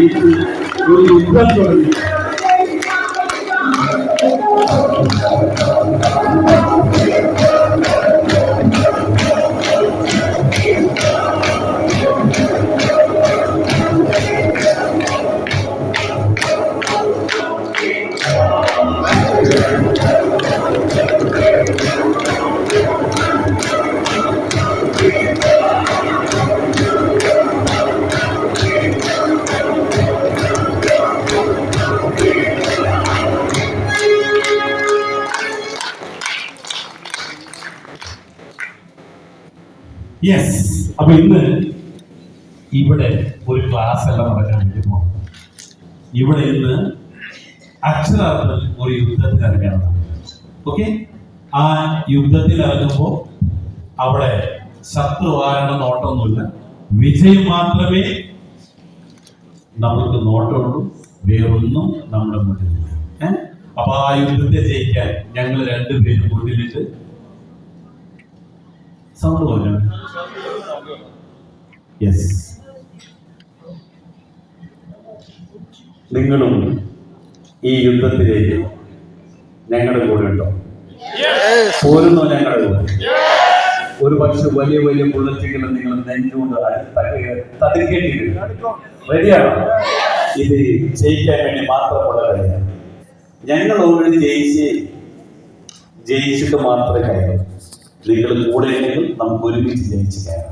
ജയിച്ച് ഒരു യുദ്ധം തുടങ്ങി. യെസ്, അപ്പൊ ഇന്ന് ഇവിടെ ഒരു ക്ലാസ് എല്ലാം നടക്കാൻ വേണ്ടി പോകും. ഇവിടെ ഇന്ന് അക്ഷരാർത്ഥത്തിൽ ഒരു യുദ്ധത്തിൽ ഇറങ്ങണം. ഓക്കെ, ആ യുദ്ധത്തിൽ ഇറങ്ങുമ്പോൾ അവിടെ ശത്രുവാരണ നോട്ടമൊന്നുമില്ല, വിജയം മാത്രമേ നമുക്ക് നോട്ടമുള്ളൂ, വേറൊന്നും നമ്മുടെ മുന്നിലില്ല. അപ്പൊ ആ യുദ്ധത്തെ ജയിക്കാൻ ഞങ്ങൾ രണ്ടുപേരും മുന്നിലിട്ട് സൗണ്ട് പറഞ്ഞു. യെസ്, നിങ്ങളും ഈ യുദ്ധത്തിലേക്ക് ഞങ്ങളുടെ കൂടെ ഉണ്ടോ? പോരുന്നോ ഞങ്ങളുടെ കൂടെ? ഒരു പക്ഷെ വലിയ വലിയ ബുള്ളറ്റുകൾ നിങ്ങൾ നെഞ്ചുകൊണ്ട് തടുക്കേണ്ടിട്ടുണ്ട്. റെഡിയാണോ? ഇത് ജയിക്കാൻ വേണ്ടി മാത്രമുള്ള കളിയാണ്. ഞങ്ങൾ ഓൾറെഡി ജയിച്ചിട്ട് മാത്രമേ കയറും. നിങ്ങൾ കൂടെ ഉണ്ടെങ്കിൽ നമുക്ക് ഒരുമിച്ച് ജയിച്ച് കയറാം.